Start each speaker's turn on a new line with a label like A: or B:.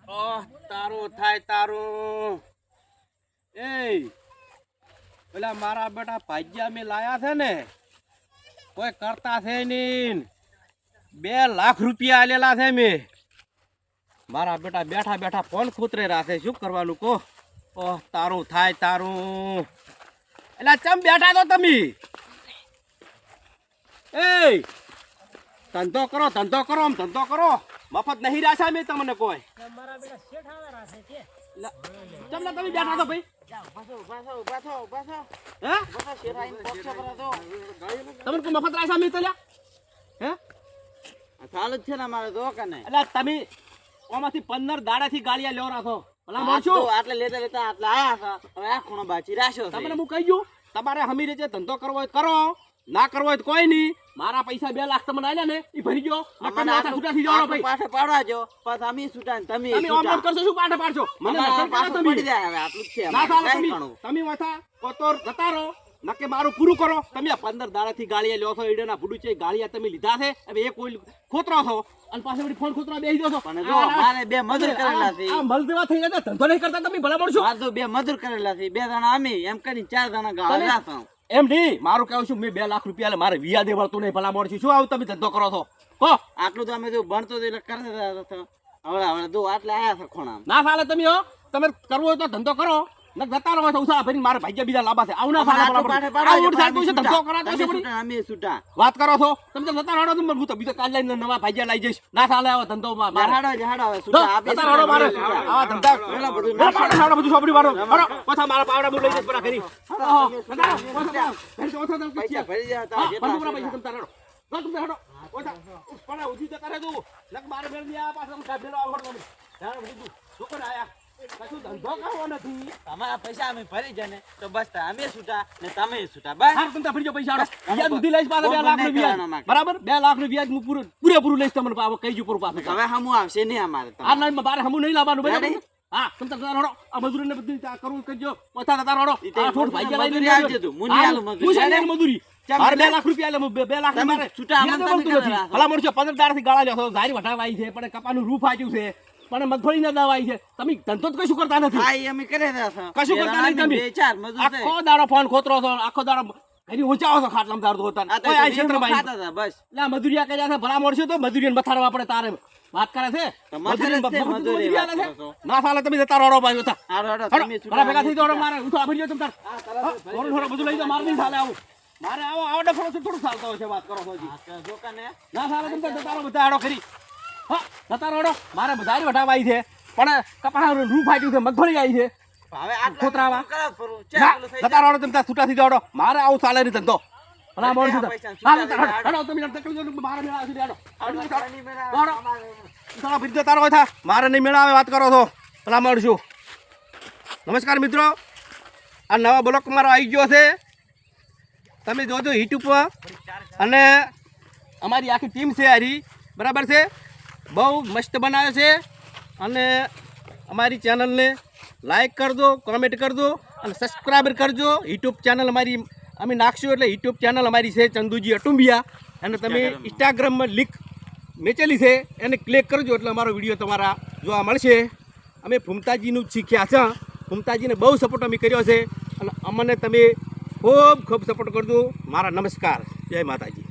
A: તારું થાય તારું. એ પેલા મારા બેટા ભાગ્યા મેં લાયા છે ને, કોઈ કરતા છે નહીં. 2 લાખ રૂપિયા આલેલા છે મેં. મારા બેટા બેઠા બેઠા ફોન ખૂતરે રાખે. શું કરવાનું કહો? તારું થાય તારું. એટલે ચમ બેઠા તો તમે? એ ધંધો કરો ધંધો કરો, આમ ધંધો કરો. મફત નહીં રાખ્યા મેં તમને કોઈ. ચમલા તમે બેઠા તો ભાઈ? તમને કોઈ મફત રાખ્યા મેં તો લ્યા? હે
B: ચાલુ જ છે ને અમારે તો કને.
A: એટલે તમે ઓમાંથી 15 દાડાથી ગાળિયા લ્યો રાખો. ભલા મોરશો
B: આટલે લેતા લેતા આટલે આયા હતા. હવે આ ખૂણો બાચી રાખ્યો છે.
A: તમને હું કહી ગયું, તમારે હમી રીતે ધંધો કરવો હોય કરો, ના કરવો હોય તો કોઈ નહીં. મારા પૈસા 2 લાખ તમને આલ્યા ને એ ભરી ગયો. છૂટા થઈ જવાનો ભાઈ.
B: પાઠે પાડવા જો પછી અમે છૂટા ને તમે
A: ઓમ કરશો. શું પાઠે પાડશો? મને
B: પાછું પડી જાય. હવે આટલું જ છે.
A: ના ચાલે. તમે વાથા કોતોર જતા રહો, નકે મારું પૂરું કરો. તમે આ 15 દાડાથી ગાળિયા લ્યો છો. ઈડના ભૂડું છે ગાળિયા તમે લીધા છે. હવે એ કોઈ ખોતરો છો અને પાછળ વળી ફોન ખોતરા બેસી દો છો.
B: પણ જો મારે 2 મજૂર કરેલા છે.
A: આ મલદેવા થઈ જાય ધંધો નહીં કરતા તમે ભલા મળશો.
B: મારે તો 2 મજૂર કરેલા છે. 2 જણા અમે એમ કરીને 4 જણા ગાળિયા છો.
A: એમ નહીં, મારું કહેવું છું મેં 2 લાખ રૂપિયા મારે વિયાદે વળતું નહીં. ભલા મળશું. શું આવું તમે ધંધો કરો છો? હો
B: આટલું તો અમે જો ભણતો એટલે કરતા હતા. હવે જો આટલે આયા છે ખૂણા.
A: ના ચાલે. તમે હો તમે કરવો હોય તો ધંધો કરો. ન જતા રહો છો ઉસા ભરીને. મારે ભાગ્ય બીજા લાંબા છે. આવું ના ચાલે. ધંધો કરાતો છે
B: અમે છૂટા
A: વાત કરો છો તમે. તો જતા રહો. હું તો બીજો કાલ લઈને નવા ભાગ્યા લઈ જઈશ. ના ચાલે આવો ધંધો. બધું સોપડી વાળો પાછા મારા પાવડા હું લઈ જઈશ. પરા કરી
B: પૈસા ભરી જતા
A: પૈસા તમ તારો તમે હડો ઓછા ઉધી જતા રહેજો. મારે મેળ ની આ પાછા કાઢેલો આવડતો બધું શું આયા. કશું ધંધો કરવો નથી.
B: તમારા પૈસા અમે ભરી જાય ને તો બસ અમે છૂટા ને તમે છૂટા. બસ
A: તમે ભરી જાઓ પૈસા. વ્યાજ સુધી લઈશ પાછા 2 લાખ નું વ્યાજ. બરાબર 2 લાખ નું વ્યાજ હું પૂરેપૂરું લઈશ. તમને કહી જુ પૂરું પાછું.
B: હવે હમું આવશે નહીં અમારે.
A: આ લાઈનમાં બારે હમું નહીં લાવવાનું. બરાબર હા તમે તાર હડો. આ મજૂરીને બધું કરવું કરજો. પોતા તાર હડો. આ થોડ ભાઈ લઈને આવજે તું. મુની આલો મજૂરી. મારે 2 લાખ રૂપિયા લે. 2 લાખ મારે
B: છૂટા
A: ભલા મળશે. 15 દાડાથી ગાળા લ્યો છો. ઝારી વટાવાઈ છે પણ કપાનું રૂફ આચ્યું છે. પણ મગફળી ના દવાઈ છે. તમે ધંધો તો કશું કરતા નથી.
B: અમે કરે
A: કશું કરતા નહીં તમે.
B: 4 મજૂર
A: આખો દાડો ફોન ખોતરો છો. આખો દાડો ઘરે ઊંચાવો છો. ખાટલામાં દાડો હોતા
B: બસ
A: એટલે મજૂરિયા કર્યા છે. ભલા મળશે તો મજૂરીને બથાડવા પડે. તારે વાત કરે છે. ના ચાલે. તમે જતા રહો ભાઈ. ભેગા થઈ જાઓ. મારે ઉઠો ભરી જાઓ. તમે થોડું બધું લઈ જાઓ. મારે નહીં ચાલે આવું. મારે આવો આવો ડફરો થોડું ચાલતો હોય છે. વાત કરો છો ના ચાલે. તમે જતા રહો બધા આડો કરી. હા જતા રહો. મારે બધારી વટાવાઈ છે પણ કપાસ રૂ ફાટ્યું છે. મગફળી આવી છે. ખોતરાવા જતા રહો. તમે છૂટા થઈ જાઓ. મારે આવું ચાલે નહીં ધંધો. ભલા મોડ છું. મારે નહીં મેળાવે. વાત કરો છો. ભલા મોડ છું. નમસ્કાર મિત્રો, આ નવા બ્લોક મારો આવી ગયો છે. તમે જોજો યુટ્યુબ પર. અને અમારી આખી ટીમ છે હારી. બરાબર છે. બહુ મસ્ત બનાવે છે. અને અમારી ચેનલને લાઈક કરજો, કોમેન્ટ કરજો અને સબસ્ક્રાઈબર કરજો. યુટ્યુબ ચેનલ અમારી અમે નાખશું એટલે યુટ્યુબ ચેનલ અમારી છે ચંદુજી અટુંબિયા. અને તમે ઇન્સ્ટાગ્રામમાં લિંક મેચેલી છે એને ક્લિક કરજો એટલે અમારો વિડીયો તમારા જોવા મળશે. અમે ફૂમતાજીનું જ શીખ્યા છે. ફૂમતાજીને બહુ સપોર્ટ અમે કર્યો છે અને અમને તમે ખૂબ ખૂબ સપોર્ટ કરજો. મારા નમસ્કાર. જય માતાજી.